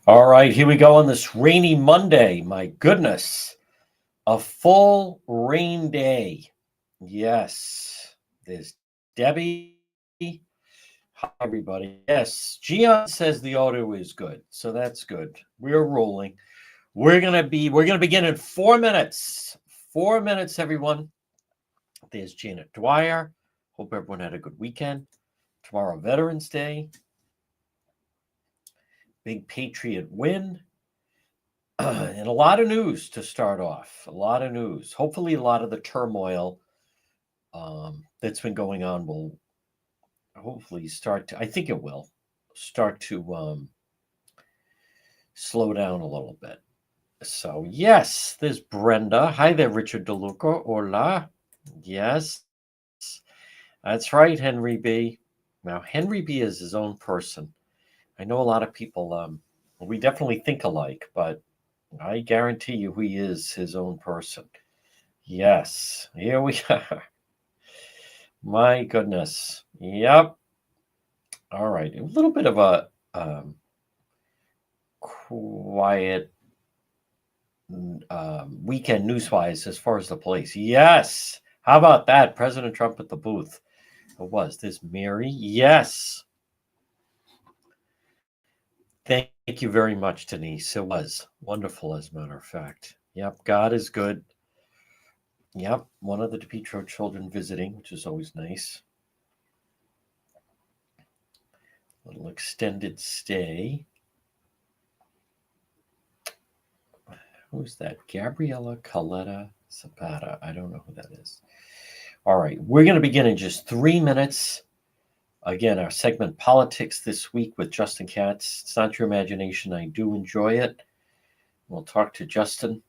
All right, here we go on this rainy Monday. My goodness, a full rain day. Yes, there's Debbie. Hi, everybody. Yes, Gian says the audio is good, so that's good. We're rolling. We're gonna begin in 4 minutes. 4 minutes, everyone. There's Janet Dwyer. Hope everyone had a good weekend. Tomorrow, Veterans Day. Big Patriot win. And a lot of news to start off. A lot of news. Hopefully, a lot of the turmoil that's been going on will hopefully start to, I think it will start to slow down a little bit. So, yes, there's Brenda. Hi there, Richard DeLuca. Hola. Yes, that's right, Henry B. Now, Henry B is his own person. I know a lot of people, we definitely think alike, but I guarantee you he is his own person. Yes, here we are. My goodness. Yep. All right. A little bit of a quiet weekend newswise as far as the police. Yes. How about that? President Trump at the booth. It was this Mary. Yes. Thank you very much, Denise. It was wonderful, as a matter of fact. Yep. God is good. Yep. One of the DePietro children visiting, which is always nice. Little extended stay. Who's that? Gabriela Coletta Zapata. I don't know who that is. All right. We're going to begin in just 3 minutes. Again, our segment Politics this week with Justin Katz. It's not your imagination. I do enjoy it. We'll talk to Justin.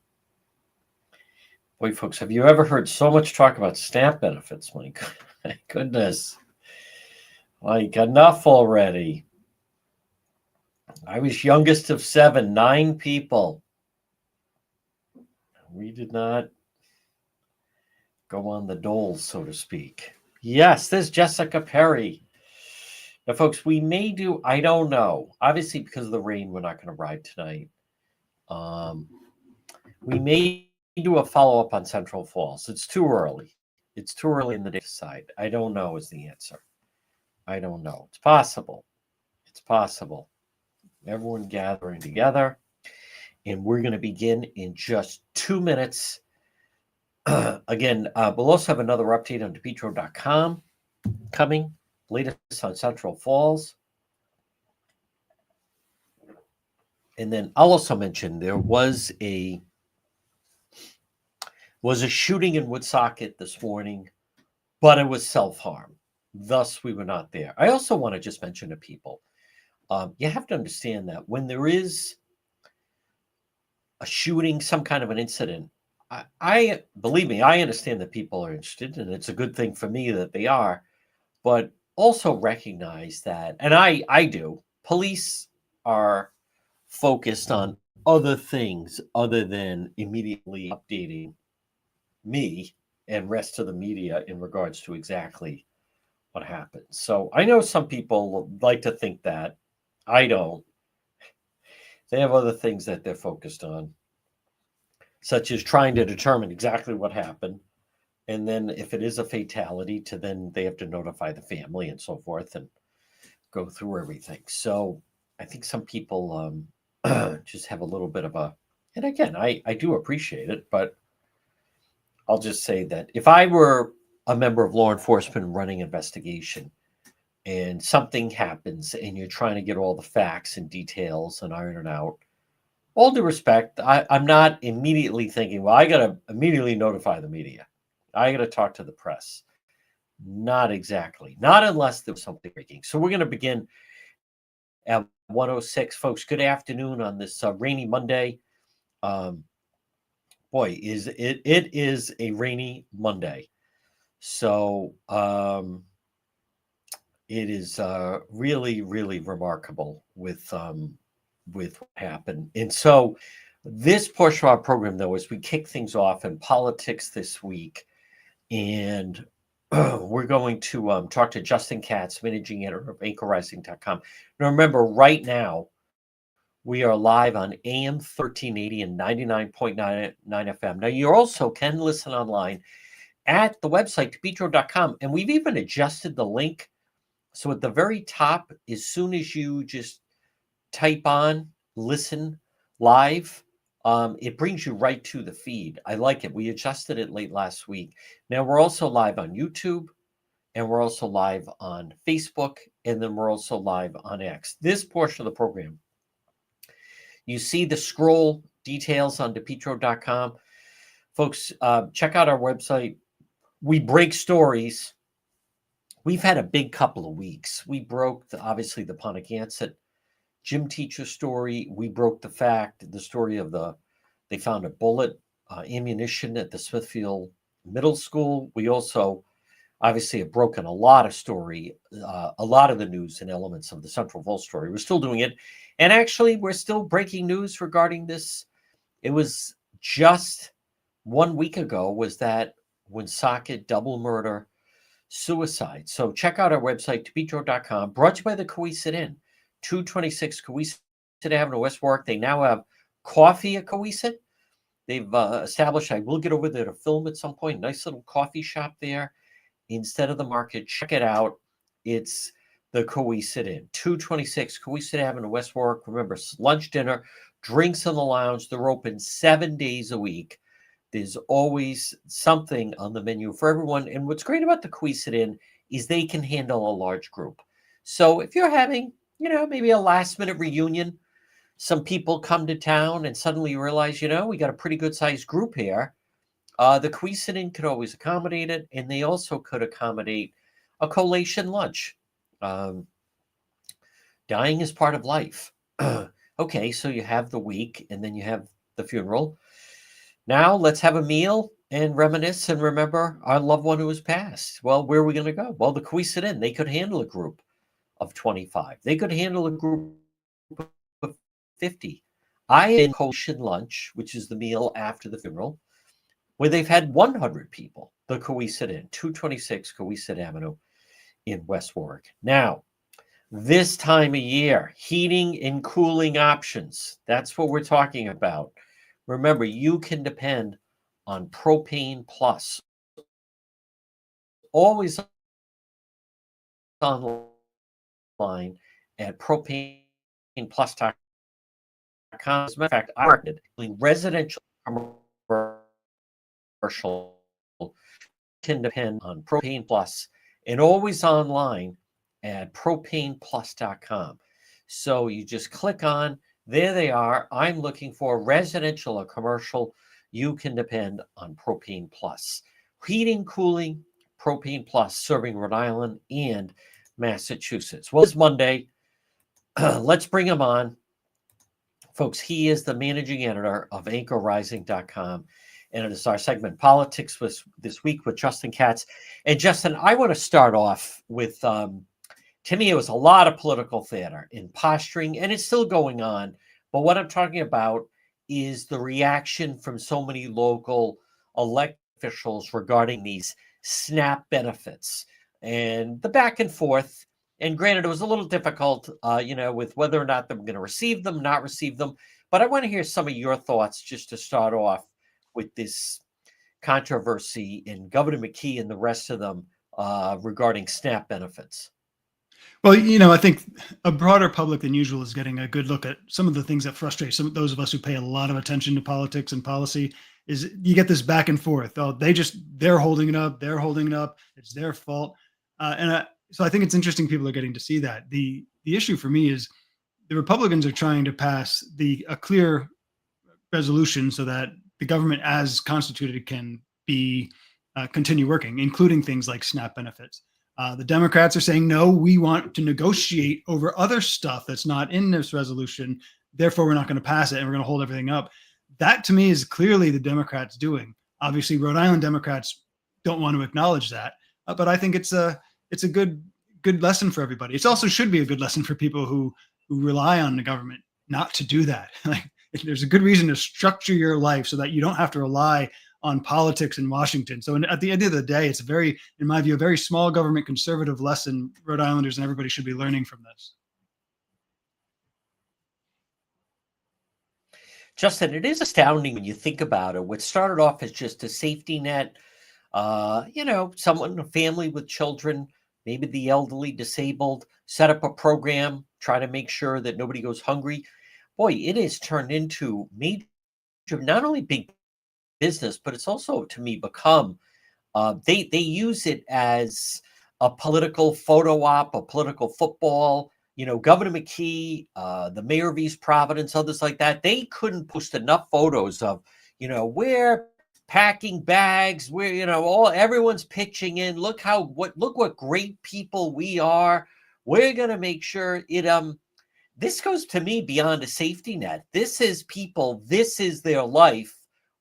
Boy, folks, have you ever heard so much talk about SNAP benefits? My goodness. Like, enough already. I was youngest of 7, 9 people. We did not go on the dole, so to speak. Yes, there's Jessica Perry. Now, folks, we may do, I don't know. Obviously, because of the rain, we're not going to ride tonight. We may do a follow-up on Central Falls. It's too early. It's too early in the day to decide. I don't know is the answer. I don't know. It's possible. It's possible. Everyone gathering together. And we're going to begin in just 2 minutes. Again, we'll also have another update on DePietro.com coming. Latest on Central Falls. And then I'll also mention there was a shooting in Woonsocket this morning, but it was self-harm. Thus, we were not there. I also want to just mention to people, you have to understand that when there is a shooting, some kind of an incident, I believe me, I understand that people are interested, and it's a good thing for me that they are, but also recognize that, and I do, police are focused on other things other than immediately updating me and rest of the media in regards to exactly what happened. So I know some people like to think that. I don't. They have other things that they're focused on, such as trying to determine exactly what happened. And then if it is a fatality, then they have to notify the family and so forth and go through everything. So I think some people just have a little bit of a, and again, I do appreciate it, but I'll just say that if I were a member of law enforcement running investigation and something happens and you're trying to get all the facts and details and iron it out, all due respect, I'm not immediately thinking, well, I got to immediately notify the media. I got to talk to the press. Not exactly. Not unless there was something breaking. So we're going to begin at 1:06. Folks, good afternoon on this rainy Monday. Boy, it is a rainy Monday. So it is really, really remarkable with what happened. And so this portion of our program, though, is we kick things off in politics this week. And we're going to talk to Justin Katz, managing editor of anchorrising.com. Now, remember, right now, We are live on AM 1380 and 99.99 FM. Now, you also can listen online at the website, depetro.com. And we've even adjusted the link. So at the very top, as soon as you just type on listen live, it brings you right to the feed. I like it. We adjusted it late last week. Now we're also live on YouTube, and we're also live on Facebook, and then we're also live on X. This portion of the program, you see the scroll details on depetro.com. Folks, check out our website. We break stories. We've had a big couple of weeks. We broke, obviously, the Pontiac gym teacher story. We broke the story of they found a bullet ammunition at the Smithfield Middle School. We also obviously have broken a lot of the news and elements of the Central Falls story. We're still doing it. And actually, we're still breaking news regarding this. It was just 1 week ago was that Woonsocket double murder suicide. So check out our website, depetro.com, brought to you by the Coesit Inn. 226 Coesit Avenue, West Warwick. They now have coffee at Coesit. They've established, I will get over there to film at some point, nice little coffee shop there instead of the market. Check it out. It's the Coesit Inn, 226 Coesit Avenue, West Warwick. Remember, lunch, dinner, drinks in the lounge. They're open 7 days a week. There's always something on the menu for everyone. And what's great about the Coesit Inn is they can handle a large group. So if you're having maybe a last minute reunion, some people come to town and suddenly you realize, we got a pretty good sized group here. The Coesit Inn could always accommodate it. And they also could accommodate a collation lunch. Dying is part of life. Okay, so you have the week and then you have the funeral. Now let's have a meal and reminisce and remember our loved one who has passed. Well, where are we going to go? Well, the Coesit Inn, they could handle a group of 25. They could handle a group of 50. I am in collation lunch, which is the meal after the funeral, where they've had 100 people. The Coesit Inn, 226 Coesit Avenue in West Warwick. Now, this time of year, heating and cooling options. That's what we're talking about. Remember, you can depend on Propane Plus. Always online at propaneplus.com. As a matter of fact, I marketed residential commercial can depend on Propane Plus and always online at propaneplus.com. So you just click on, there they are. I'm looking for residential or commercial. You can depend on Propane Plus. Heating, cooling, Propane Plus, serving Rhode Island and Massachusetts. Well, it's Monday. Let's bring him on. Folks, he is the managing editor of anchorrising.com. And it is our segment, Politics this week with Justin Katz. And Justin, I want to start off with, to me, it was a lot of political theater and posturing, and it's still going on. But what I'm talking about is the reaction from so many local elected officials regarding these SNAP benefits and the back and forth. And granted, it was a little difficult, with whether or not they're going to receive them, not receive them. But I want to hear some of your thoughts just to start off with this controversy in Governor McKee and the rest of them regarding SNAP benefits. Well, I think a broader public than usual is getting a good look at some of the things that frustrate those of us who pay a lot of attention to politics and policy. Is you get this back and forth. Oh, they're holding it up. They're holding it up. It's their fault. So I think it's interesting people are getting to see that. The issue for me is the Republicans are trying to pass a clear resolution so that the government as constituted can be continue working, including things like SNAP benefits. The Democrats are saying, no, we want to negotiate over other stuff that's not in this resolution. Therefore, we're not going to pass it and we're going to hold everything up. That to me is clearly the Democrats doing. Obviously, Rhode Island Democrats don't want to acknowledge that, but I think it's a good lesson for everybody. It also should be a good lesson for people who rely on the government not to do that. Like, there's a good reason to structure your life so that you don't have to rely on politics in Washington. So at the end of the day, it's in my view, a very small government conservative lesson Rhode Islanders and everybody should be learning from this. Justin, it is astounding when you think about it. What started off as just a safety net, someone, a family with children, maybe the elderly, disabled, set up a program, try to make sure that nobody goes hungry. Boy, it has turned into major, not only big business, but it's also to me become they use it as a political photo op, a political football. Governor McKee, the mayor of East Providence, others like that, they couldn't post enough photos of, we're packing bags, where all everyone's pitching in. Look what great people we are. We're gonna make sure it this goes to me beyond a safety net. This is people, this is their life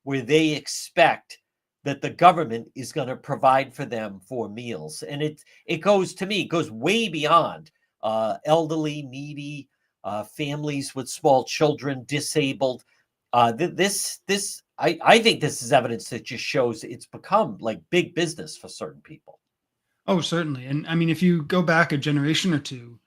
where they expect that the government is going to provide for them for meals. And it goes to me, it goes way beyond elderly, needy families with small children, disabled. I think this is evidence that just shows it's become like big business for certain people. Oh, certainly. And I mean, if you go back a generation or two,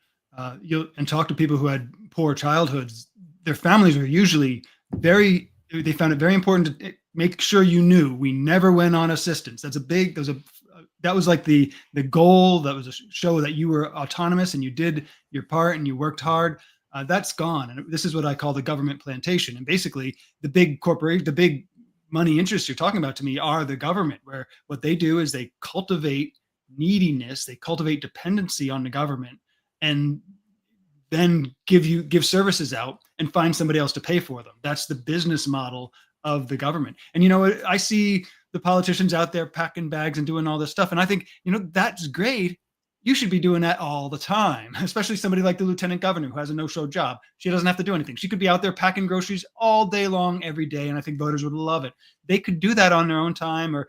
you'll and talk to people who had poor childhoods, their families were usually they found it very important to make sure you knew we never went on assistance. That was like the goal. That was a show that you were autonomous and you did your part and you worked hard. That's gone. And this is what I call the government plantation. And basically the big corporation, the big money interests you're talking about to me are the government, where what they do is they cultivate neediness, they cultivate dependency on the government, and then give services out and find somebody else to pay for them. That's the business model of the government. And I see the politicians out there packing bags and doing all this stuff, and I think that's great. You should be doing that all the time, especially somebody like the lieutenant governor who has a no-show job. She doesn't have to do anything. She could be out there packing groceries all day long, every day, and I think voters would love it. They could do that on their own time or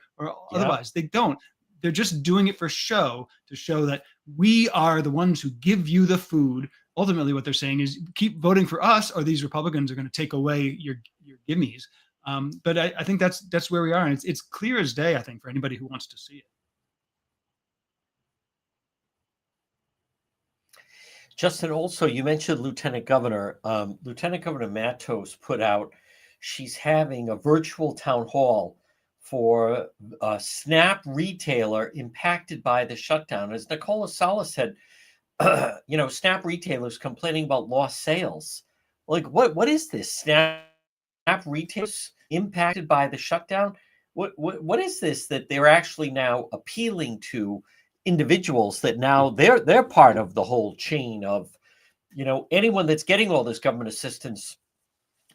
otherwise. They don't. They're just doing it for show, to show that we are the ones who give you the food. Ultimately, what they're saying is keep voting for us, or these Republicans are going to take away your gimmies. But I think that's where we are, and it's clear as day, I think, for anybody who wants to see it. Justin, also, you mentioned Lieutenant Governor. Lieutenant Governor Matos put out, she's having a virtual town hall for a SNAP retailer impacted by the shutdown. As Nicola Salas said, SNAP retailers complaining about lost sales. Like, what is this? SNAP retailers impacted by the shutdown? What is this that they're actually now appealing to individuals that now they're part of the whole chain of, anyone that's getting all this government assistance,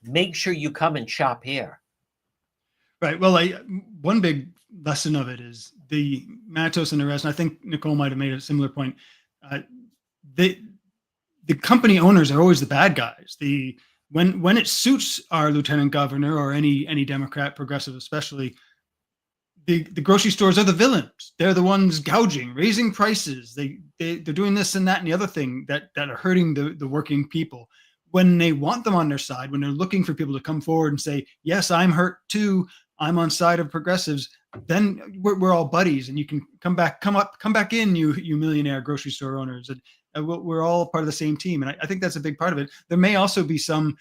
make sure you come and shop here. Right. Well, one big lesson of it is the Matos and the rest, and I think Nicole might have made a similar point. The company owners are always the bad guys. When it suits our lieutenant governor or any Democrat, progressive especially, the grocery stores are the villains. They're the ones gouging, raising prices. They're doing this and that and the other thing that are hurting the working people. When they want them on their side, when they're looking for people to come forward and say, yes, I'm hurt too, I'm on side of progressives, then we're all buddies, and you can come back in, you millionaire grocery store owners. And we're all part of the same team. And I think that's a big part of it. There may also be some,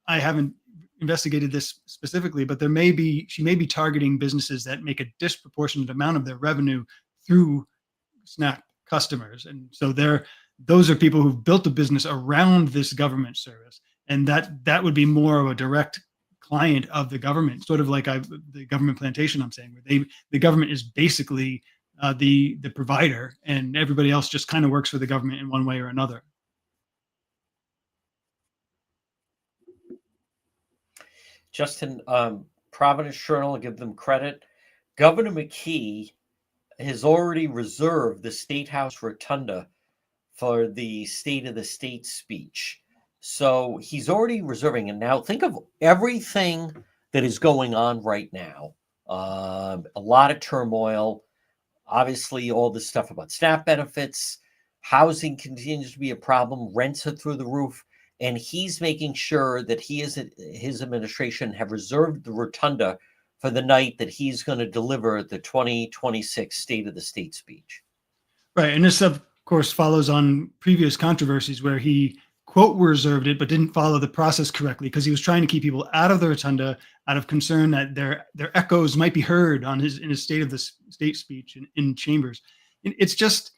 I haven't investigated this specifically, but she may be targeting businesses that make a disproportionate amount of their revenue through SNAP customers. And so those are people who've built a business around this government service. And that would be more of a direct client of the government, sort of like the government plantation I'm saying, where the government is basically the provider, and everybody else just kind of works for the government in one way or another. Justin, Providence Journal, give them credit. Governor McKee has already reserved the State House Rotunda for the State of the State speech. So he's already reserving. And now think of everything that is going on right now. A lot of turmoil. Obviously, all this stuff about SNAP benefits. Housing continues to be a problem. Rents are through the roof. And he's making sure that his administration have reserved the rotunda for the night that he's going to deliver the 2026 State of the State speech. Right. And this, of course, follows on previous controversies where he quote reserved it, but didn't follow the process correctly because he was trying to keep people out of the rotunda out of concern that their echoes might be heard in his state of the state speech in chambers. It's just,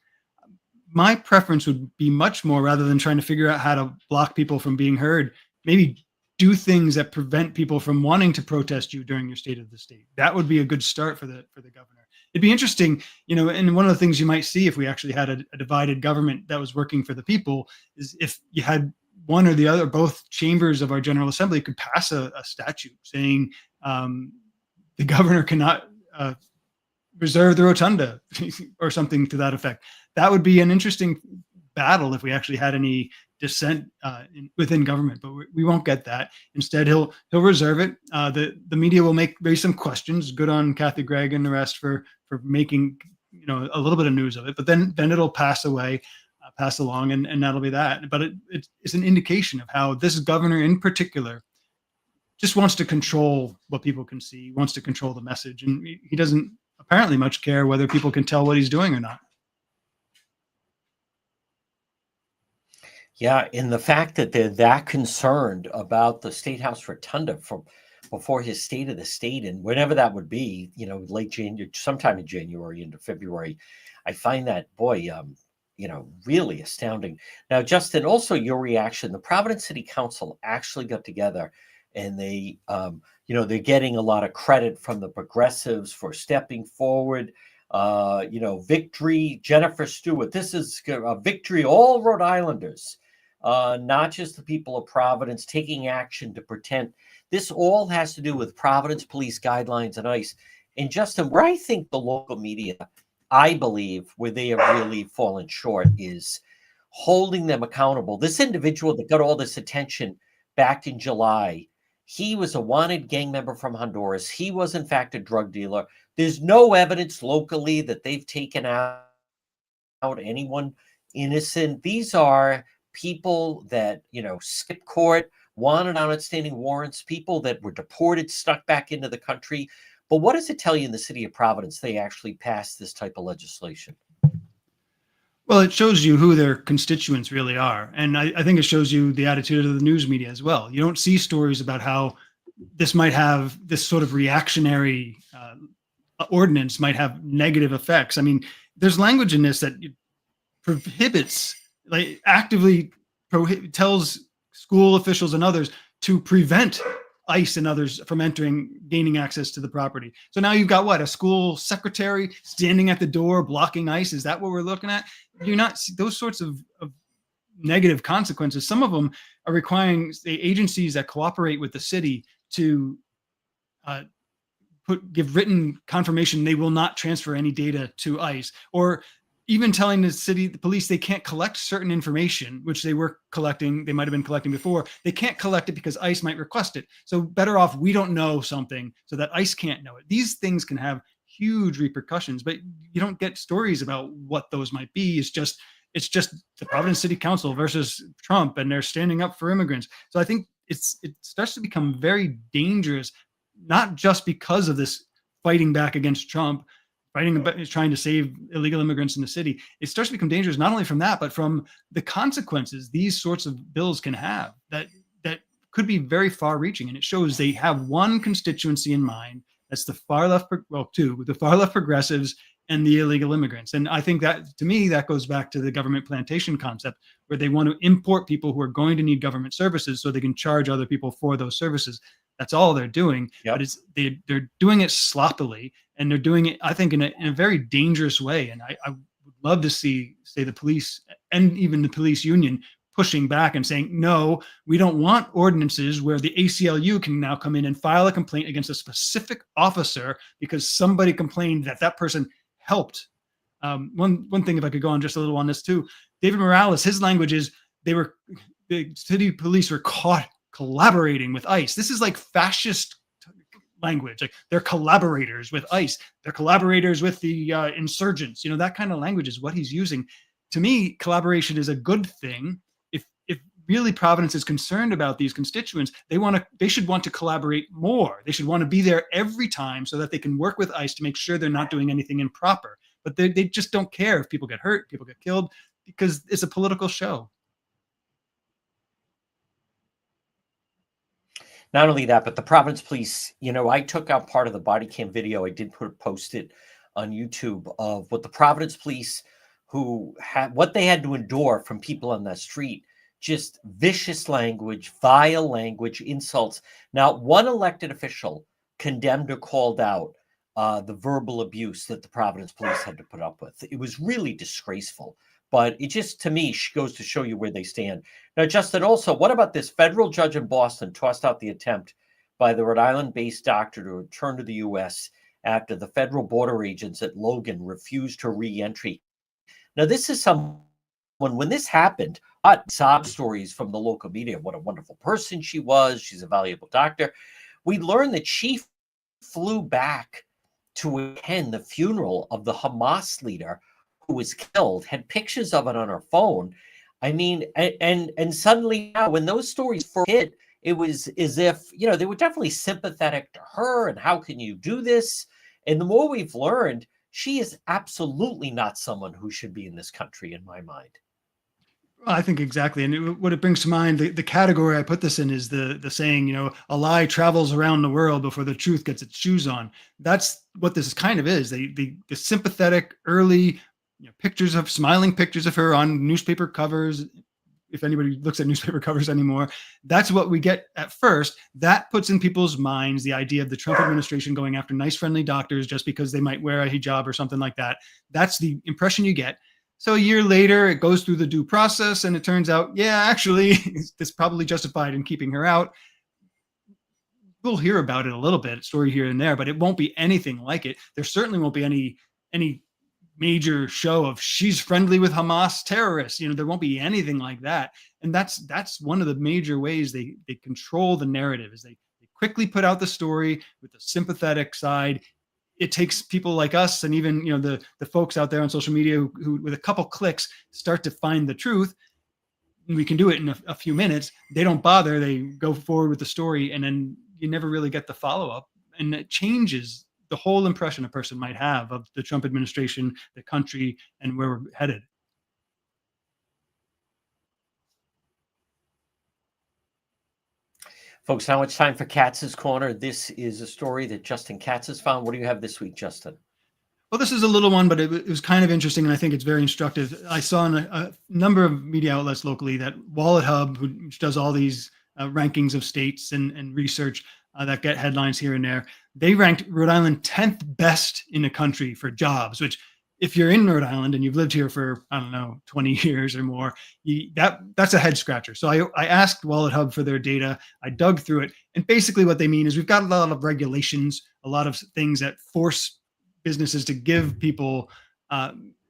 my preference would be much more, rather than trying to figure out how to block people from being heard, maybe do things that prevent people from wanting to protest you during your state of the state. That would be a good start for the governor. It'd be interesting, and one of the things you might see if we actually had a divided government that was working for the people is if you had one or the other, both chambers of our General Assembly could pass a statute saying the governor cannot reserve the rotunda or something to that effect. That would be an interesting battle if we actually had any dissent within government, but we won't get that. Instead, he'll reserve it. The media will raise some questions. Good on Kathy Gregg and the rest for making a little bit of news of it. But then it'll pass along, and that'll be that. But it's an indication of how this governor in particular just wants to control what people can see, wants to control the message, and he doesn't apparently much care whether people can tell what he's doing or not. Yeah, and the fact that they're that concerned about the State House Rotunda from before his State of the State, and whenever that would be, late January, sometime in January into February, I find that, boy, really astounding. Now, Justin, also your reaction. The Providence City Council actually got together, and they, they're getting a lot of credit from the progressives for stepping forward. Victory, Jennifer Stewart. This is a victory, all Rhode Islanders. Not just the people of Providence taking action to pretend. This all has to do with Providence Police Guidelines and ICE. And Justin, where I think the local media, I believe, where they have really fallen short is holding them accountable. This individual that got all this attention back in July, he was a wanted gang member from Honduras. He was, in fact, a drug dealer. There's no evidence locally that they've taken out anyone innocent. These are people that, skip court, wanted on outstanding warrants, people that were deported, stuck back into the country. But what does it tell you in the city of Providence they actually passed this type of legislation? Well, it shows you who their constituents really are. And I think it shows you the attitude of the news media as well. You don't see stories about how this might have this sort of reactionary ordinance might have negative effects. I mean, there's language in this that prohibits, actively tells school officials and others to prevent ICE and others from gaining access to the property. So now you've got what? A school secretary standing at the door blocking ICE. Is that what we're looking at? You're not those sorts of negative consequences. Some of them are requiring the agencies that cooperate with the city to give written confirmation they will not transfer any data to ICE, or even telling the police they can't collect certain information, which they were collecting, they might have been collecting before. They can't collect it because ICE might request it. So better off we don't know something so that ICE can't know it. These things can have huge repercussions, but you don't get stories about what those might be. It's just the Providence City Council versus Trump, and they're standing up for immigrants. So I think it starts to become very dangerous, not just because of this fighting back against Trump, trying to save illegal immigrants in the city. It starts to become dangerous not only from that, but from the consequences these sorts of bills can have that could be very far reaching. And it shows they have one constituency in mind. That's the far left, the far left progressives and the illegal immigrants. And I think that, to me, that goes back to the government plantation concept, where they want to import people who are going to need government services so they can charge other people for those services. That's all they're doing. Yep. But they're doing it sloppily, and they're doing it, I think, in a very dangerous way. And I would love to see, say, the police and even the police union pushing back and saying, no, we don't want ordinances where the ACLU can now come in and file a complaint against a specific officer because somebody complained that person helped. One thing, if I could go on just a little on this too, David Morales, his language is the city police were caught collaborating with ICE. This is like fascist language. Like, they're collaborators with ICE. They're collaborators with the insurgents. That kind of language is what he's using. To me, collaboration is a good thing. If really Providence is concerned about these constituents, they should want to collaborate more. They should want to be there every time so that they can work with ICE to make sure they're not doing anything improper. But they just don't care if people get hurt, people get killed, because it's a political show. Not only that, but the Providence Police, I took out part of the body cam video. I did post it on YouTube of what the Providence Police, who had what they had to endure from people on that street, just vicious language, vile language, insults. Now, one elected official condemned or called out the verbal abuse that the Providence Police had to put up with. It was really disgraceful. But it just, to me, goes to show you where they stand. Now, Justin, also, what about this federal judge in Boston tossed out the attempt by the Rhode Island-based doctor to return to the U.S. after the federal border agents at Logan refused her re-entry? Now, this is someone, when this happened, sob stories from the local media, what a wonderful person she was. She's a valuable doctor. We learned that she flew back to attend the funeral of the Hamas leader who was killed, had pictures of it on her phone. I mean, and suddenly now when those stories first hit, it was as if, they were definitely sympathetic to her and how can you do this? And the more we've learned, she is absolutely not someone who should be in this country, in my mind. I think exactly. And what it brings to mind, the category I put this in is the saying, a lie travels around the world before the truth gets its shoes on. That's what this kind of is. The sympathetic early smiling pictures of her on newspaper covers. If anybody looks at newspaper covers anymore, that's what we get at first. That puts in people's minds the idea of the Trump administration going after nice, friendly doctors just because they might wear a hijab or something like that. That's the impression you get. So a year later, it goes through the due process, and it turns out, yeah, actually, it's probably justified in keeping her out. We'll hear about it a little bit, story here and there, but it won't be anything like it. There certainly won't be any major show of she's friendly with Hamas terrorists. There won't be anything like that. And that's one of the major ways they control the narrative is they quickly put out the story with the sympathetic side. It takes people like us and even the folks out there on social media who with a couple clicks start to find the truth. And we can do it in a few minutes. They don't bother. They go forward with the story, and then you never really get the follow-up. And it changes the whole impression a person might have of the Trump administration, the country, and where we're headed. Folks, now it's time for Katz's Corner. This is a story that Justin Katz has found. What do you have this week, Justin? Well, this is a little one, but it was kind of interesting, and I think it's very instructive. I saw in a number of media outlets locally that Wallet Hub, which does all these rankings of states and research that get headlines here and there, they ranked Rhode Island 10th best in the country for jobs, which if you're in Rhode Island and you've lived here for, 20 years or more, that's a head scratcher. So I asked Wallet Hub for their data. I dug through it. And basically what they mean is we've got a lot of regulations, a lot of things that force businesses to give people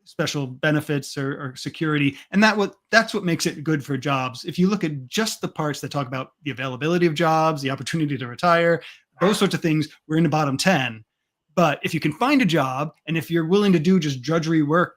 special benefits or security. And that's what makes it good for jobs. If you look at just the parts that talk about the availability of jobs, the opportunity to retire, those sorts of things, we're in the bottom 10. But if you can find a job, and if you're willing to do just drudgery work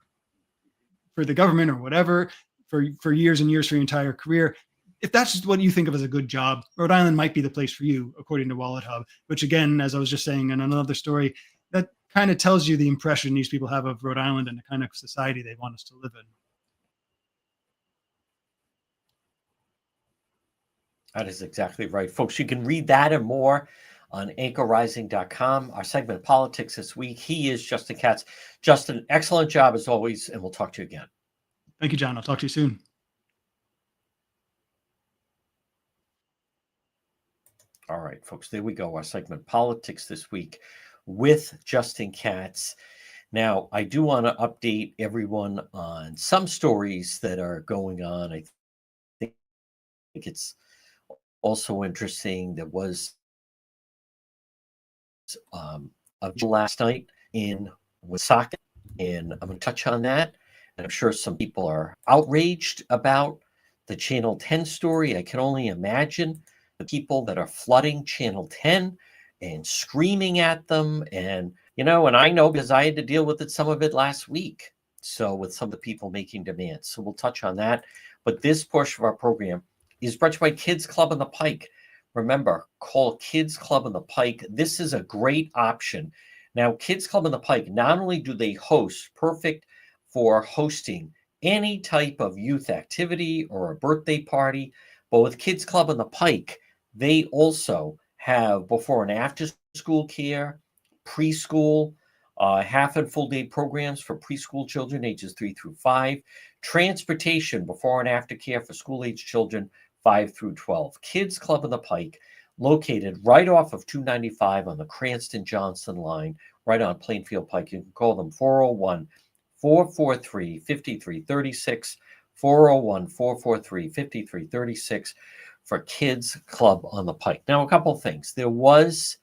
for the government or whatever for years and years for your entire career, if that's just what you think of as a good job, Rhode Island might be the place for you, according to Wallet Hub, which again, as I was just saying in another story, that kind of tells you the impression these people have of Rhode Island and the kind of society they want us to live in. That is exactly right. Folks, you can read that and more on anchorrising.com. Our segment Politics this week. He is Justin Katz. Justin, excellent job as always, and we'll talk to you again. Thank you, John. I'll talk to you soon. All right, folks, there we go. Our segment Politics this week with Justin Katz. Now, I do want to update everyone on some stories that are going on. I think it's also interesting. There was last night in Woonsocket, and I'm going to touch on that. And I'm sure some people are outraged about the Channel 10 story. I can only imagine the people that are flooding Channel 10 and screaming at them. And, and I know because I had to deal with some of it last week. So with some of the people making demands. So we'll touch on that. But this portion of our program is brought to you by Kids Club on the Pike. Remember, call Kids Club on the Pike. This is a great option. Now, Kids Club on the Pike, not only do they host, perfect for hosting any type of youth activity or a birthday party, but with Kids Club on the Pike, They also have before and after school care, preschool, half and full day programs for preschool children ages 3 through 5, transportation before and after care for school age children 5 through 12, kids club in the Pike, located right off of 295 on the Cranston Johnson line, right on Plainfield Pike. You can call them 401 443 5336, 401 443 5336 for Kids Club on the Pike. Now, a couple of things. There was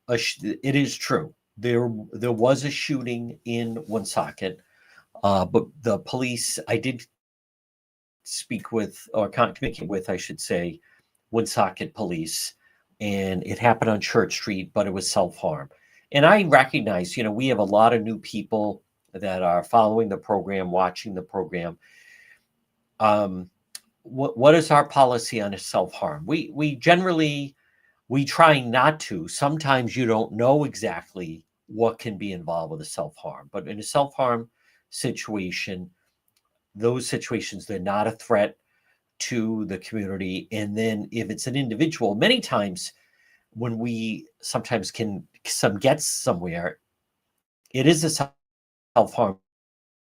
it is true. There was a shooting in Woonsocket, but the police, I did speak with, or communicate with, I should say, Woonsocket police, and it happened on Church Street, but it was self-harm. And I recognize, we have a lot of new people that are following the program, watching the program. What is our policy on self-harm? We generally try not to. Sometimes you don't know exactly what can be involved with a self-harm, but in a self-harm situation, those situations, they're not a threat to the community. And then if it's an individual, many times when we sometimes get somewhere, it is a self-harm,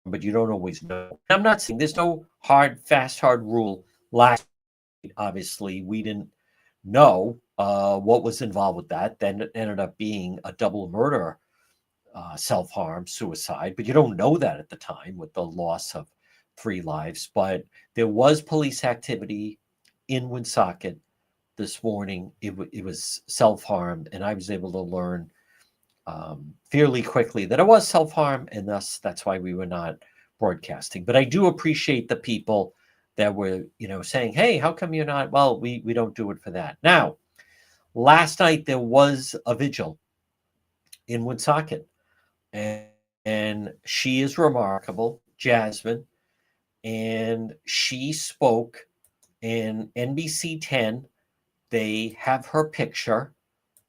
but you don't always know. I'm not saying there's no hard rule. Last night, obviously, we didn't know what was involved with that. Then it ended up being a double murder, self-harm, suicide, but you don't know that at the time with the loss of 3 lives. But there was police activity in Woonsocket this morning. It was self-harm, and I was able to learn fairly quickly that it was self-harm, and that's why we were not broadcasting. But I do appreciate the people that were, saying, hey, how come you're not? Well, we don't do it for that. Now, last night there was a vigil in Woonsocket, and she is remarkable, Jasmine, and she spoke in NBC 10. They have her picture,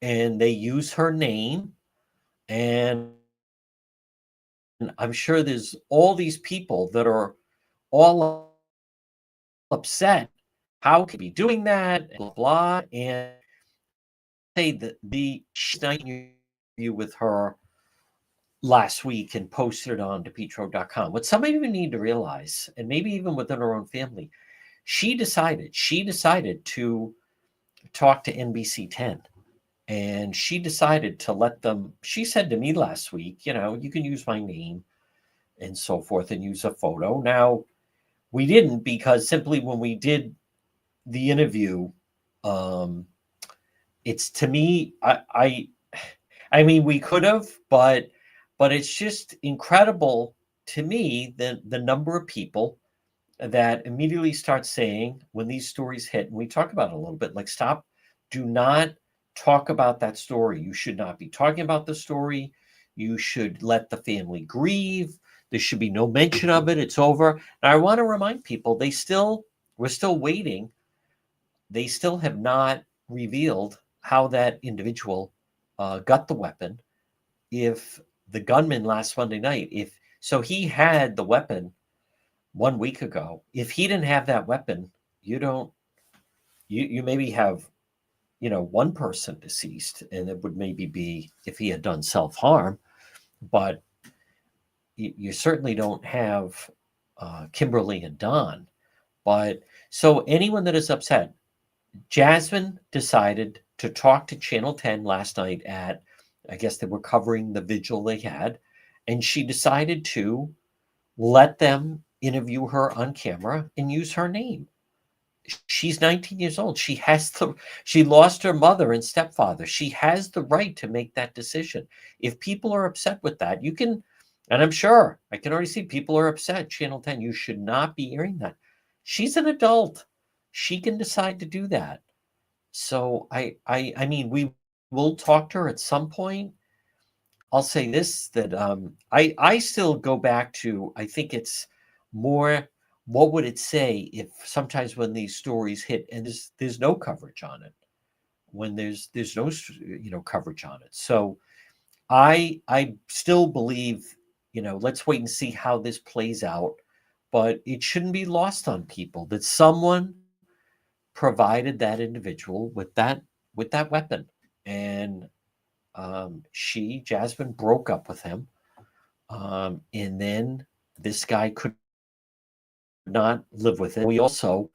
and they use her name, and I'm sure there's all these people that are all upset. How could be doing that? Blah blah. And say that she's not interview with her last week and posted it on DePietro.com. What some of you need to realize, and maybe even within her own family, she decided to talk to NBC 10. And she decided to let them, she said to me last week, you can use my name and so forth and use a photo. Now, we didn't, because simply when we did the interview, it's, to me, I mean, we could have, but it's just incredible to me the number of people that immediately start saying when these stories hit, and we talk about it a little bit, like, stop, do not talk about that story. You should not be talking about the story. You should let the family grieve. There should be no mention of it. It's over. And I want to remind people, we're still waiting. They still have not revealed how that individual got the weapon. If the gunman last Monday night, so he had the weapon 1 week ago. If he didn't have that weapon, you maybe have, one person deceased, and it would maybe be if he had done self-harm, but you certainly don't have Kimberly and Don. But so anyone that is upset, Jasmine decided to talk to Channel 10 last night I guess they were covering the vigil they had, and she decided to let them interview her on camera and use her name. She's 19 years old. She lost her mother and stepfather. She has the right to make that decision. If people are upset with that, you can, and I'm sure I can already see people are upset. Channel 10, you should not be airing that. She's an adult. She can decide to do that. So I mean, we will talk to her at some point. I'll say this, that I still go back to, I think it's more, what would it say if sometimes when these stories hit and there's no coverage on it, when there's no coverage on it. So I still believe, let's wait and see how this plays out, but it shouldn't be lost on people that someone provided that individual with that weapon, and Jasmine, broke up with him, and then this guy could not live with it. We also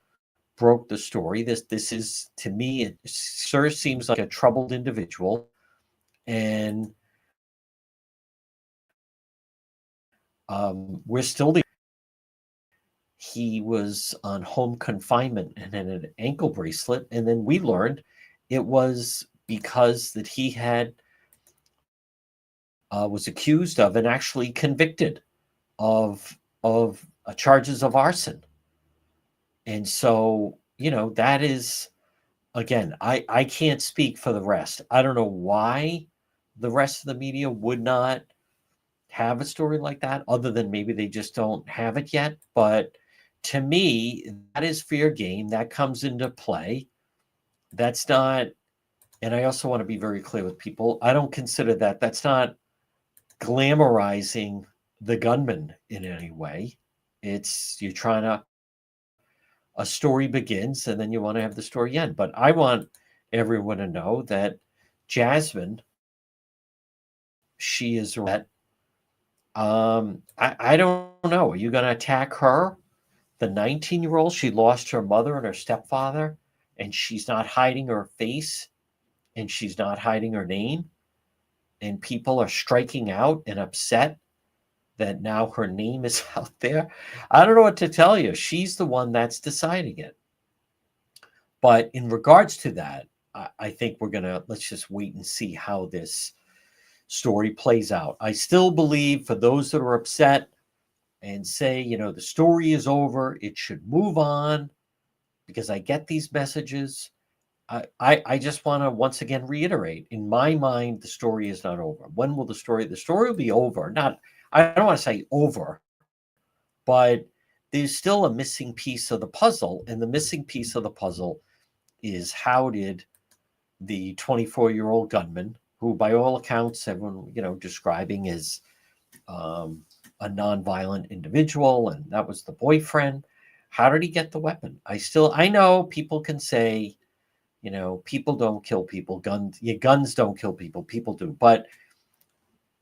broke the story. This is, to me, it sure seems like a troubled individual, and we're still there. He was on home confinement and had an ankle bracelet, and then we learned it was because that he had was accused of and actually convicted of charges of arson. And so, that is, again, I can't speak for the rest. I don't know why the rest of the media would not have a story like that, other than maybe they just don't have it yet. But to me, that is fair game. That comes into play. That's not, and I also want to be very clear with people, I don't consider that's not glamorizing the gunman in any way. It's, you're trying to, a story begins and then you want to have the story end. But I want everyone to know that Jasmine, she is red. I don't know. Are you going to attack her? The 19-year-old, she lost her mother and her stepfather, and she's not hiding her face, and she's not hiding her name. And people are striking out and upset that now her name is out there. I don't know what to tell you. She's the one that's deciding it. But in regards to that, I think let's just wait and see how this story plays out. I still believe, for those that are upset and say, the story is over, it should move on, because I get these messages. I just want to once again reiterate, in my mind, the story is not over. When will the story will be over? I don't want to say over, but there's still a missing piece of the puzzle. And the missing piece of the puzzle is, how did the 24-year-old gunman, who by all accounts everyone, describing as a nonviolent individual, and that was the boyfriend, how did he get the weapon? I know people can say, people don't kill people. Guns don't kill people. People do. But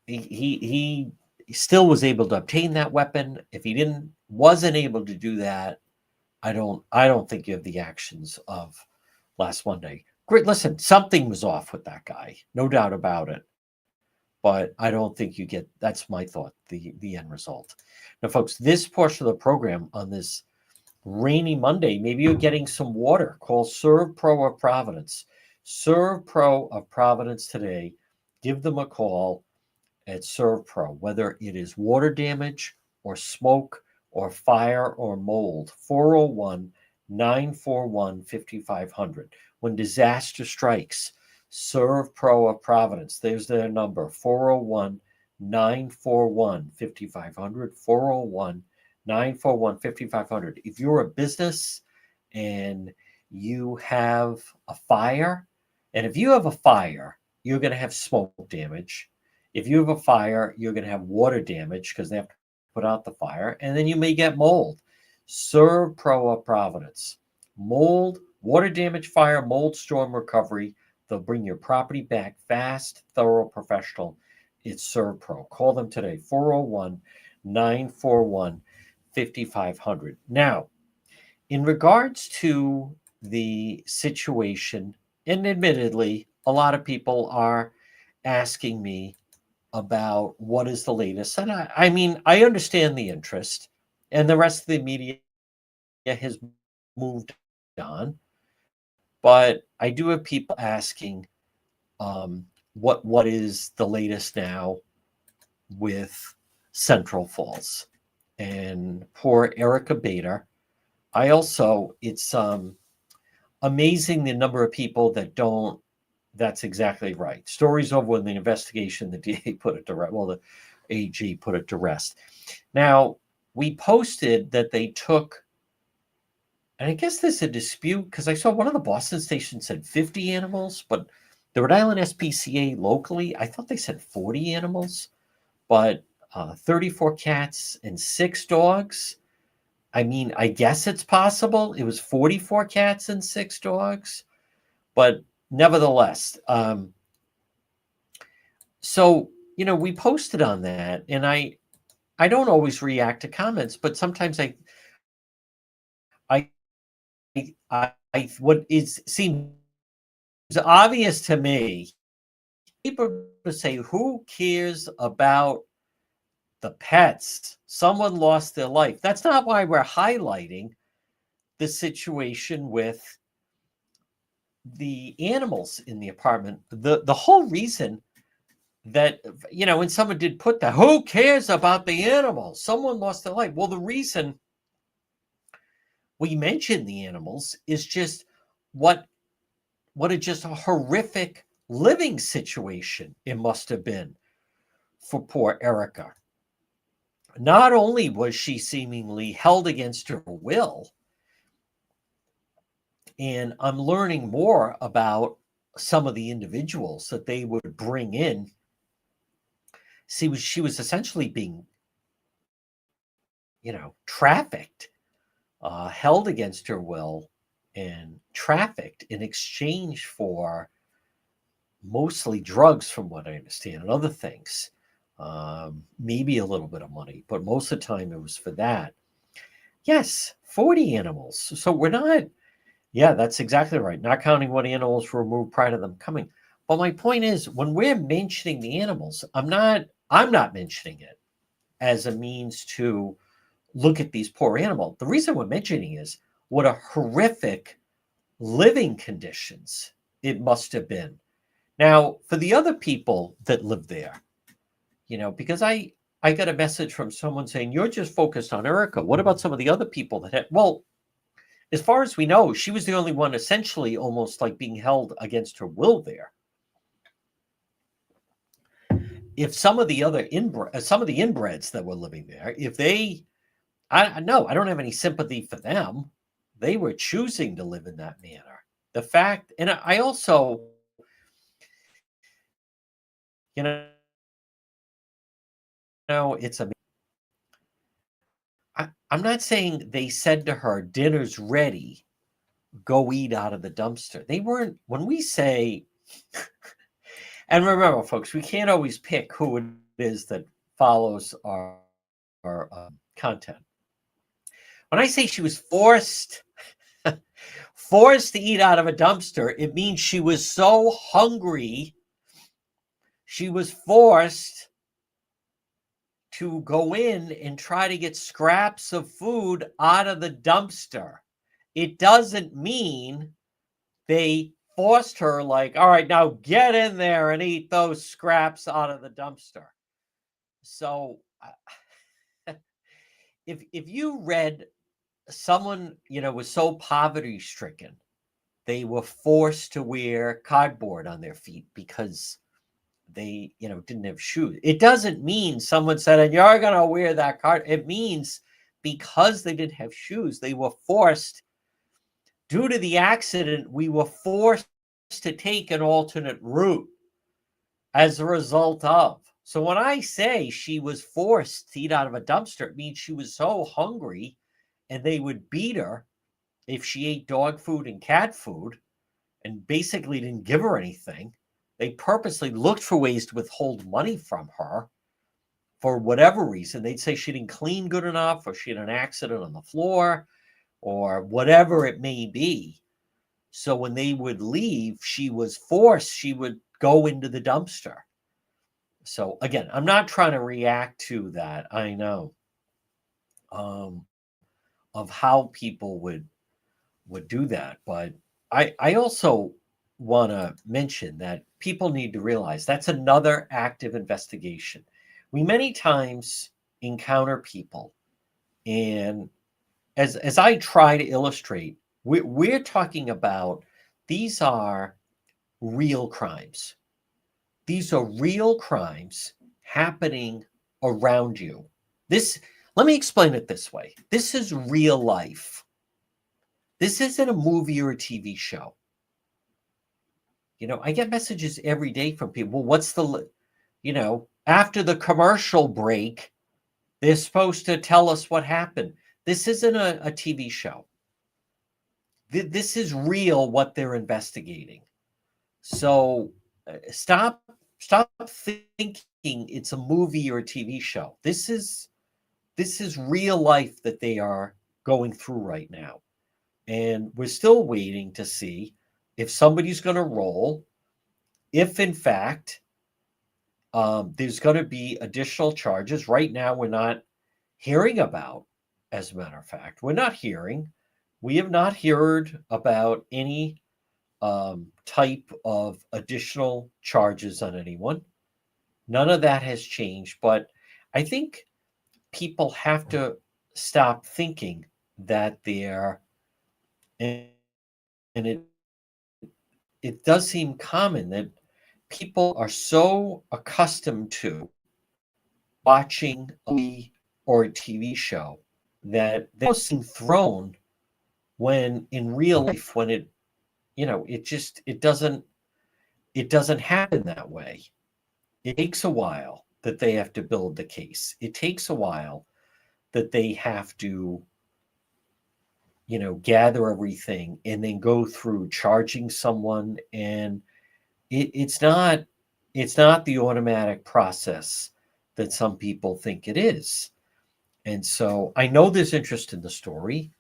he still was able to obtain that weapon. If he wasn't able to do that, I don't think you have the actions of last Monday. Great. Listen, something was off with that guy. No doubt about it. But I don't think you get, that's my thought, the end result. Now, folks, this portion of the program on this rainy Monday, maybe you're getting some water. Call Serve Pro of Providence. Serve Pro of Providence today. Give them a call at Serve Pro, whether it is water damage or smoke or fire or mold. 401-941-5500. When disaster strikes, Serve Pro of Providence, there's their number, 401-941-5500, 401-941-5500. If you're a business and you have a fire, and if you have a fire, you're going to have smoke damage. If you have a fire, you're going to have water damage because they have to put out the fire, and then you may get mold. Serve Pro of Providence. Mold, water damage, fire, mold, storm recovery. They'll bring your property back fast, thorough, professional. It's Serve Pro. Call them today, 401-941-5500. Now, in regards to the situation, and admittedly, a lot of people are asking me about what is the latest. And I mean, I understand the interest, and the rest of the media has moved on. But I do have people asking what is the latest now with Central Falls and poor Erica Bader. It's amazing the number of people that don't. That's exactly right. Story's over when the investigation, the DA put it to rest. Well, the AG put it to rest. Now, we posted that they took, and I guess there's a dispute because I saw one of the Boston stations said 50 animals, but the Rhode Island SPCA locally, I thought they said 40 animals, but 34 cats and 6 dogs. I mean, I guess it's possible. It was 44 cats and 6 dogs, but nevertheless, so we posted on that, and I don't always react to comments, but sometimes I what is seems obvious to me. People to say, who cares about the pets? Someone lost their life. That's not why we're highlighting the situation with the animals in the apartment. The whole reason that, when someone did put that, who cares about the animals? Someone lost their life. Well, the reason we mention the animals is just what a just a horrific living situation it must have been for poor Erica. Not only was she seemingly held against her will, and I'm learning more about some of the individuals that they would bring in. See, she was essentially being, trafficked, held against her will, and trafficked in exchange for mostly drugs, from what I understand, and other things. Maybe a little bit of money, but most of the time it was for that. Yes, 40 animals. So we're not, yeah, that's exactly right. Not counting what animals were removed prior to them coming. But my point is, when we're mentioning the animals, I'm not mentioning it as a means to look at these poor animals. The reason we're mentioning is what a horrific living conditions it must have been. Now, for the other people that live there, because I got a message from someone saying, you're just focused on Erica. What about some of the other people that had, well, as far as we know, she was the only one essentially almost like being held against her will there. If some of the other inbreds that were living there, if they, I don't have any sympathy for them. They were choosing to live in that manner. The fact, and I also, it's a, I'm not saying they said to her, dinner's ready, go eat out of the dumpster. They weren't, when we say, and remember, folks, we can't always pick who it is that follows our content. When I say she was forced to eat out of a dumpster, it means she was so hungry, she was forced to go in and try to get scraps of food out of the dumpster. It doesn't mean they forced her like, all right, now get in there and eat those scraps out of the dumpster. So if you read someone, was so poverty stricken, they were forced to wear cardboard on their feet because they, didn't have shoes. It doesn't mean someone said, and you're going to wear that card. It means because they didn't have shoes, they were forced, due to the accident, we were forced to take an alternate route as a result of. So when I say she was forced to eat out of a dumpster, it means she was so hungry and they would beat her if she ate dog food and cat food and basically didn't give her anything. They purposely looked for ways to withhold money from her for whatever reason. They'd say she didn't clean good enough, or she had an accident on the floor, or whatever it may be. So when they would leave, she was forced, she would go into the dumpster. So again, I'm not trying to react to that. I know of how people would do that. But I also want to mention that people need to realize that's another active investigation. We many times encounter people, and as I try to illustrate, we're talking about, these are real crimes. These are real crimes happening around you. Let me explain it this way. This is real life. This isn't a movie or a TV show. I get messages every day from people. Well, what's after the commercial break, they're supposed to tell us what happened. This isn't a TV show. This is real what they're investigating. So stop thinking it's a movie or a TV show. This is real life that they are going through right now. And we're still waiting to see if somebody's going to roll, if in fact there's going to be additional charges. Right now, we're not hearing about, as a matter of fact, we have not heard about any type of additional charges on anyone. None of that has changed. But I think people have to stop thinking that they're, and it does seem common that people are so accustomed to watching a movie or a TV show that they almost seem thrown when in real life, when it doesn't happen that way. It takes a while that they have to build the case. It takes a while that they have to gather everything and then go through charging someone. And it's not the automatic process that some people think it is. And so I know there's interest in the story,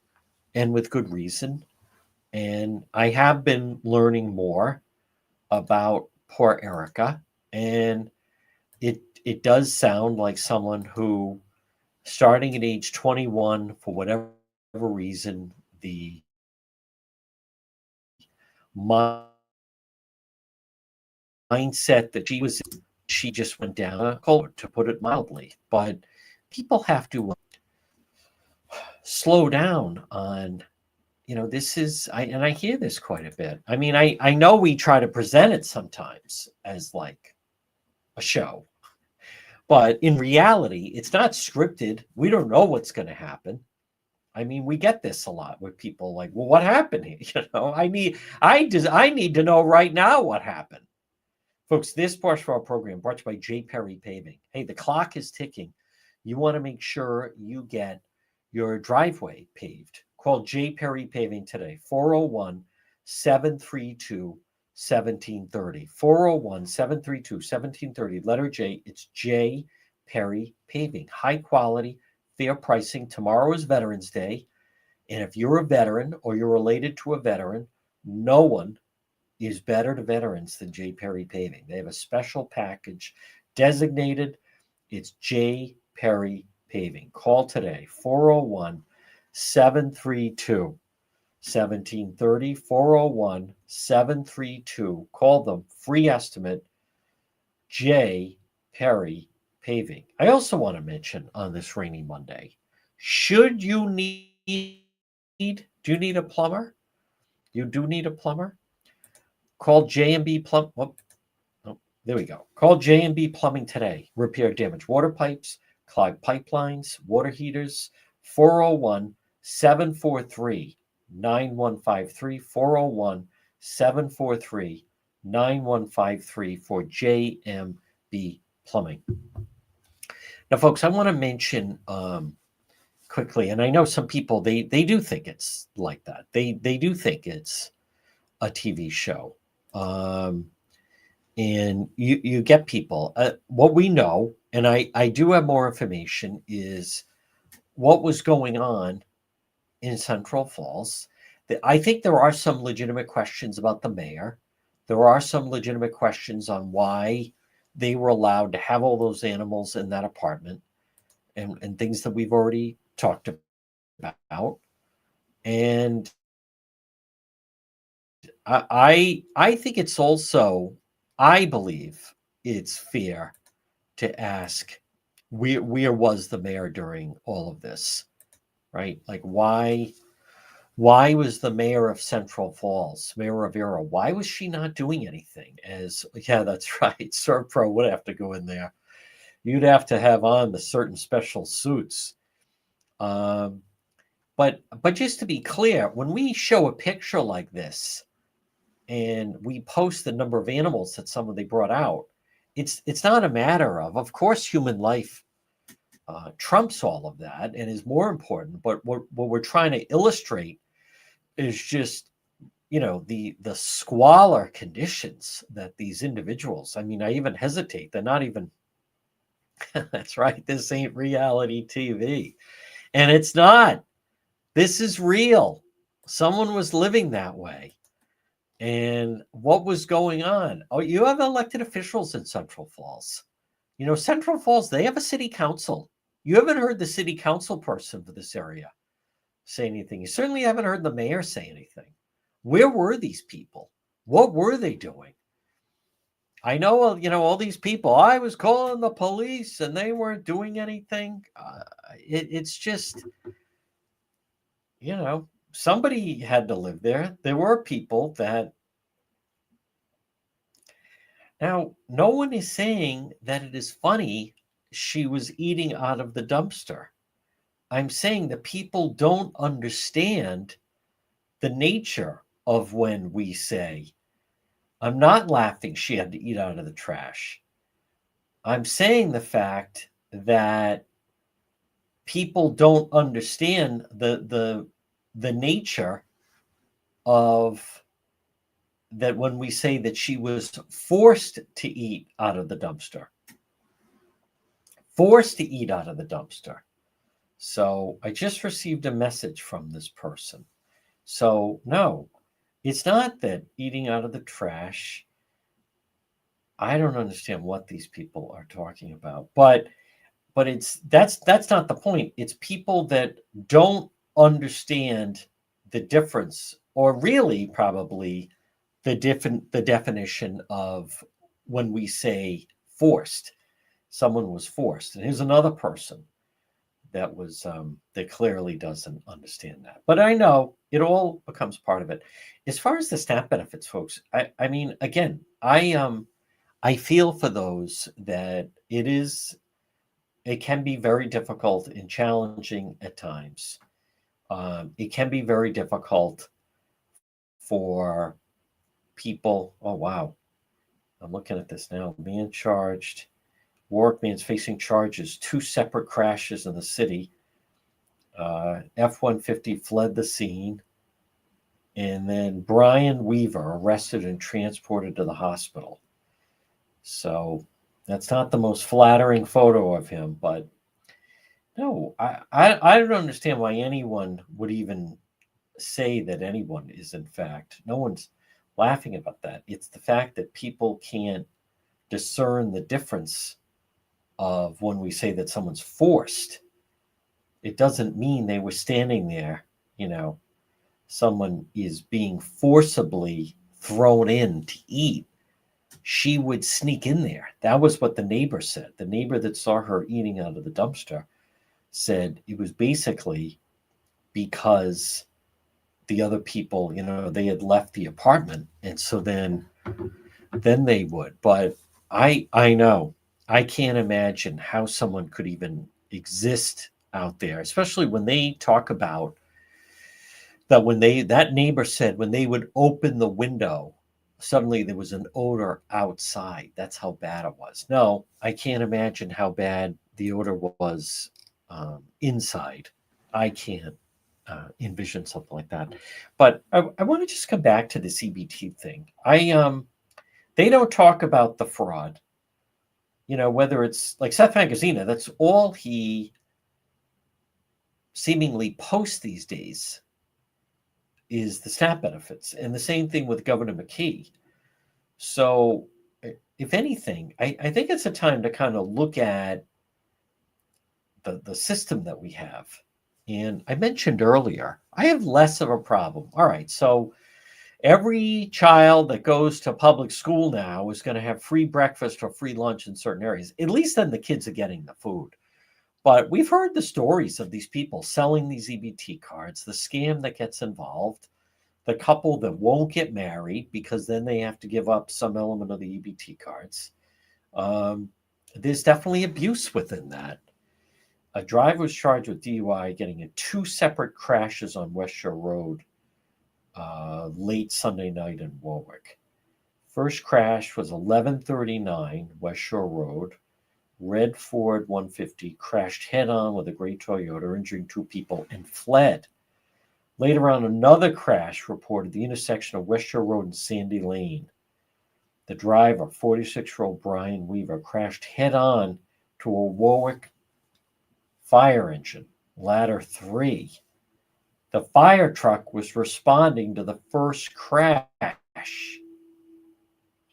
and with good reason. And I have been learning more about poor Erica, and it does sound like someone who, starting at age 21, for whatever reason, the mindset that she was in, she just went down a culvert, to put it mildly. But people have to slow down on, this is, and I hear this quite a bit. I mean, I know we try to present it sometimes as like a show, but in reality, it's not scripted. We don't know what's going to happen. I mean, we get this a lot with people like, well, what happened here? I need to know right now what happened. Folks, this portion of our program brought to you by J. Perry Paving. Hey, the clock is ticking. You want to make sure you get your driveway paved. Call J. Perry Paving today, 401-732-1730. 401-732-1730. Letter J, it's J. Perry Paving. High quality, fair pricing. Tomorrow is Veterans Day. And if you're a veteran or you're related to a veteran, no one is better to veterans than J. Perry Paving. They have a special package designated. It's J. Perry Paving. Call today, 401-732-1730. 401-732. Call them. Free estimate. J. Perry Paving. I also want to mention on this rainy Monday, do you need a plumber? You do need a plumber? Call J&B Plum. Oh, there we go. Call J&B Plumbing today. Repair damaged water pipes, clogged pipelines, water heaters. 401-743-9153. 401-743-9153 for J&B Plumbing. Now, folks, I want to mention quickly, and I know some people, they do think it's like that. They do think it's a TV show. And you get people. What we know, and I do have more information, is what was going on in Central Falls. I think there are some legitimate questions about the mayor. There are some legitimate questions on why they were allowed to have all those animals in that apartment, and things that we've already talked about. And I think it's also, I believe it's fair to ask, where was the mayor during all of this, right? Like, why was the mayor of Central Falls, Mayor Rivera, why was she not doing anything? Yeah, that's right. Serpro would have to go in there. You'd have to have on the certain special suits. But just to be clear, when we show a picture like this and we post the number of animals that somebody brought out, it's not a matter of course, human life trumps all of that and is more important. But what we're trying to illustrate is just, the squalor conditions that these individuals, I mean, I even hesitate. They're not even, that's right, this ain't reality TV. And it's not. This is real. Someone was living that way. And what was going on? Oh, you have elected officials in Central Falls. Central Falls, they have a city council. You haven't heard the city council person for this area say anything. You certainly haven't heard the mayor say anything. Where were these people? What were they doing? I know, all these people, I was calling the police and they weren't doing anything. It's just, somebody had to live there. There were people that. Now, no one is saying that it is funny she was eating out of the dumpster. I'm saying that people don't understand the nature of when we say, I'm not laughing she had to eat out of the trash. I'm saying the fact that people don't understand the nature of that when we say that she was forced to eat out of the dumpster. Forced to eat out of the dumpster. So I just received a message from this person. So no, it's not that eating out of the trash. I don't understand what these people are talking about, but that's not the point. It's people that don't understand the difference, or really probably the definition of when we say forced. Someone was forced, and here's another person that was that clearly doesn't understand that. But I know it all becomes part of it. As far as the SNAP benefits, folks, I mean, again, I feel for those that it can be very difficult and challenging at times. It can be very difficult for people. Oh, wow. I'm looking at this now. Man charged. Warwick man's facing charges. 2 separate crashes in the city. F-150 fled the scene. And then Brian Weaver arrested and transported to the hospital. So that's not the most flattering photo of him, but no, I don't understand why anyone would even say that anyone is in fact. No one's laughing about that. It's the fact that people can't discern the difference of when we say that someone's forced. It doesn't mean they were standing there, someone is being forcibly thrown in to eat. She would sneak in there. That was what the neighbor said. The neighbor that saw her eating out of the dumpster said it was basically because the other people, they had left the apartment, and so then they would. But I know I can't imagine how someone could even exist out there, especially when they talk about that. That neighbor said when they would open the window, suddenly there was an odor outside. That's how bad it was. No, I can't imagine how bad the odor was inside. I can't envision something like that. But I want to just come back to the CBT thing. They don't talk about the fraud. Whether it's like Seth Magazina, that's all he seemingly posts these days is the SNAP benefits, and the same thing with Governor McKee. So if anything, I think it's a time to kind of look at the system that we have. And I mentioned earlier, I have less of a problem. All right, so every child that goes to public school now is going to have free breakfast or free lunch in certain areas. At least then the kids are getting the food. But we've heard the stories of these people selling these EBT cards, the scam that gets involved, the couple that won't get married because then they have to give up some element of the EBT cards. There's definitely abuse within that. A driver was charged with DUI getting in 2 separate crashes on West Shore Road late Sunday night in Warwick. First crash was 11:39 West Shore Road, red Ford 150 crashed head-on with a gray Toyota, injuring 2 people, and fled. Later on, another crash reported the intersection of West Shore Road and Sandy Lane. The driver, 46-year-old Brian Weaver, crashed head-on to a Warwick fire engine, ladder 3. The fire truck was responding to the first crash.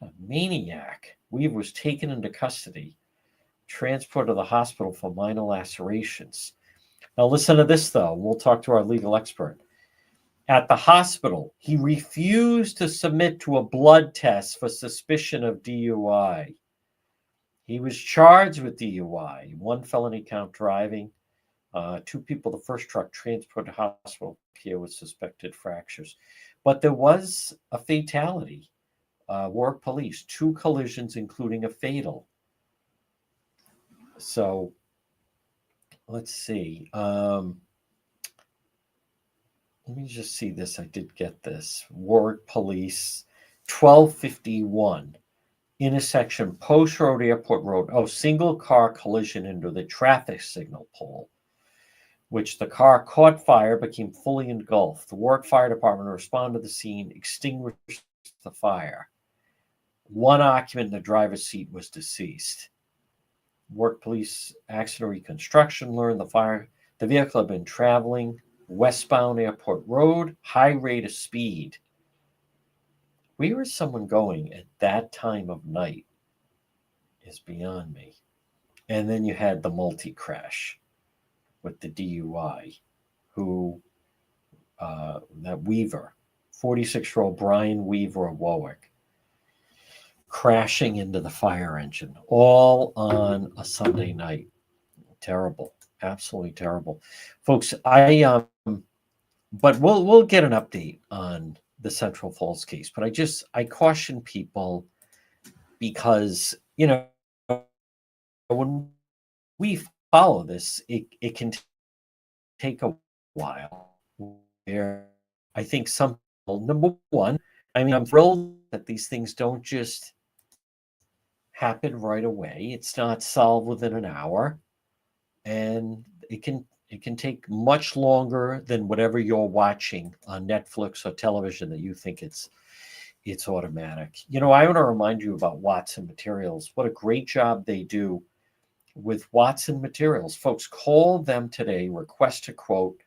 A maniac. Weaver was taken into custody, transported to the hospital for minor lacerations. Now, listen to this, though. We'll talk to our legal expert. At the hospital, he refused to submit to a blood test for suspicion of DUI. He was charged with DUI, 1 felony count driving, 2 people, the first truck transported to hospital care with suspected fractures. But there was a fatality. Warwick police, 2 collisions, including a fatal. So let's see. Let me just see this. I did get this. Warwick police, 1251, intersection Post Road, Airport Road. Oh, single car collision into the traffic signal pole, which the car caught fire, became fully engulfed. The Warwick Fire Department responded to the scene, extinguished the fire. 1 occupant in the driver's seat was deceased. Warwick Police Accident Reconstruction learned the vehicle had been traveling westbound Airport Road, high rate of speed. Where is someone going at that time of night is beyond me. And then you had the multi-crash with the DUI, that Weaver, 46-year-old Brian Weaver of Warwick, crashing into the fire engine, all on a Sunday night. Terrible, absolutely terrible, folks. But we'll get an update on the Central Falls case. But I caution people because when we follow this, it can take a while. Where I think some people, number one, I'm thrilled that these things don't just happen right away. It's not solved within an hour, and it can take much longer than whatever you're watching on Netflix or television that you think it's automatic. I want to remind you about Watson Materials. What a great job they do with Watson Materials. Folks, call them today. Request a quote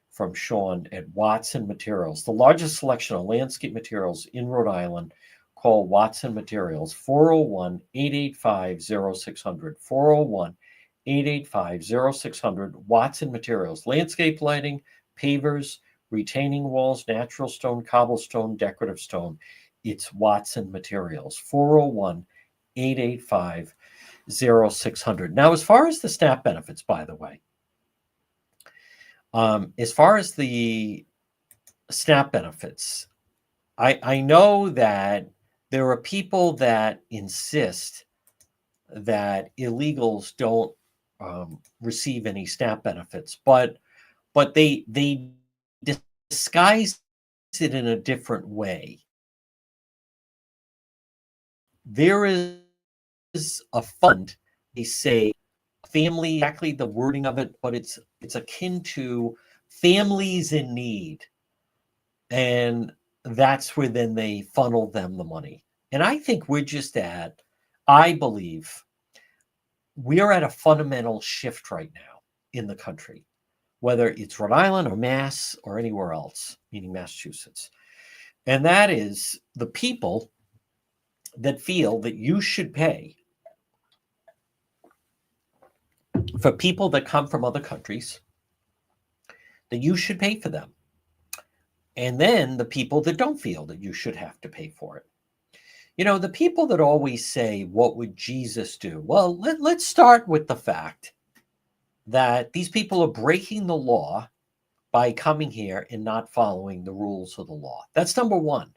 from Sean at Watson Materials, the largest selection of landscape materials in Rhode Island. Call Watson Materials, 401-885-0600, 401-885-0600. Watson Materials, landscape lighting, pavers, retaining walls, natural stone, cobblestone, decorative stone. It's Watson Materials, 401-885-0600. Now, as far as the SNAP benefits, by the way, as far as the SNAP benefits, I know that there are people that insist that illegals don't receive any SNAP benefits, but they disguise it in a different way. There is a fund, they say, family, exactly the wording of it, but it's akin to families in need. And that's where then they funnel them the money. And I think I believe we are at a fundamental shift right now in the country, whether it's Rhode Island or Mass or anywhere else, meaning Massachusetts. And that is the people that feel that you should pay for people that come from other countries, that you should pay for them. And then the people that don't feel that you should have to pay for it. The people that always say, what would Jesus do? Well, let's start with the fact that these people are breaking the law by coming here and not following the rules of the law. That's number one.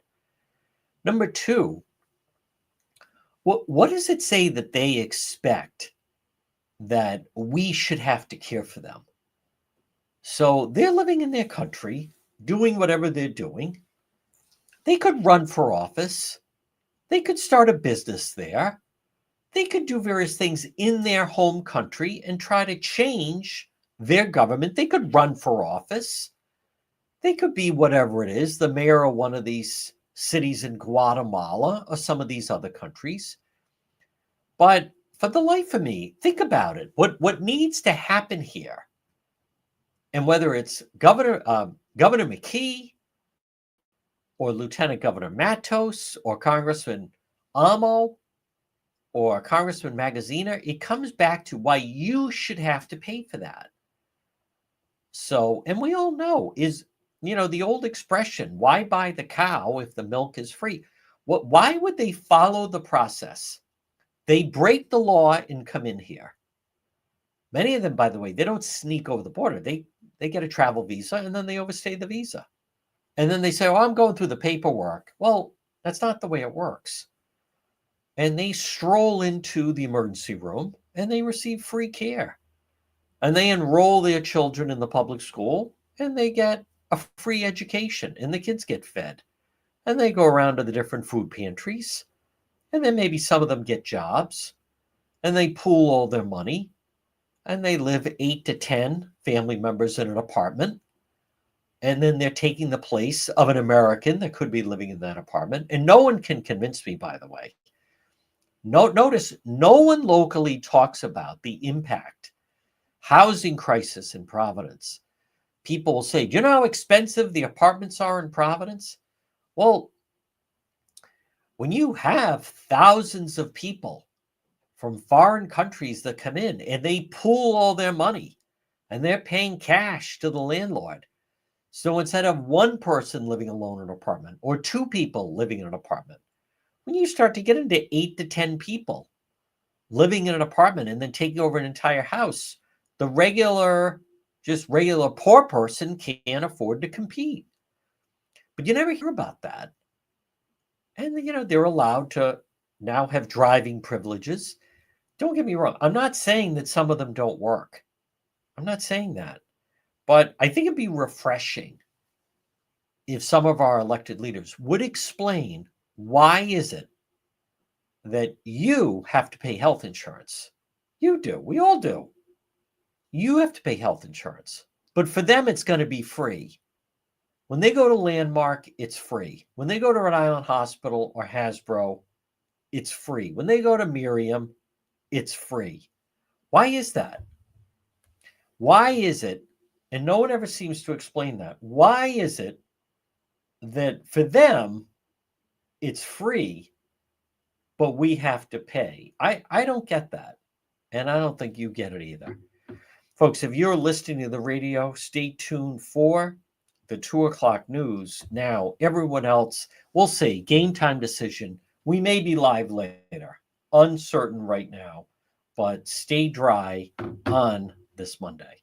Number two, what does it say that they expect that we should have to care for them? So they're living in their country, doing whatever they're doing. They could run for office. They could start a business there. they could do various things in their home country and try to change their government. They could run for office. They could be whatever it is, the mayor of one of these cities in Guatemala or some of these other countries. But for the life of me, think about it. What needs to happen here, and whether it's Governor McKee or Lieutenant Governor Matos or Congressman Amo or Congressman Magaziner, it comes back to why you should have to pay for that. So, and we all know is, the old expression, why buy the cow if the milk is free? Why would they follow the process? They break the law and come in here. Many of them, by the way, they don't sneak over the border. They get a travel visa and then they overstay the visa. And then they say, oh, I'm going through the paperwork. Well, that's not the way it works. And they stroll into the emergency room and they receive free care. And they enroll their children in the public school and they get a free education and the kids get fed. And they go around to the different food pantries. And then maybe some of them get jobs and they pool all their money and they live 8 to 10 family members in an apartment. And then they're taking the place of an American that could be living in that apartment. And no one can convince me, by the way. Notice no one locally talks about the impact, housing crisis in Providence. People will say, do you know how expensive the apartments are in Providence? Well, when you have thousands of people from foreign countries that come in and they pool all their money and they're paying cash to the landlord. So instead of one person living alone in an apartment or two people living in an apartment, when you start to get into 8 to 10 people living in an apartment and then taking over an entire house, the regular poor person can't afford to compete. But you never hear about that. And, they're allowed to now have driving privileges. Don't get me wrong. I'm not saying that some of them don't work. I'm not saying that. But I think it'd be refreshing if some of our elected leaders would explain why is it that you have to pay health insurance? You do. We all do. You have to pay health insurance. But for them, it's going to be free. When they go to Landmark, it's free. When they go to Rhode Island Hospital or Hasbro, it's free. When they go to Miriam, it's free. Why is that? Why is it, and no one ever seems to explain that, why is it that for them, it's free, but we have to pay? I don't get that, and I don't think you get it either. Folks, if you're listening to the radio, stay tuned for the 2 o'clock news. Now, everyone else, we'll see, game time decision. We may be live later, uncertain right now, but stay dry on this Monday.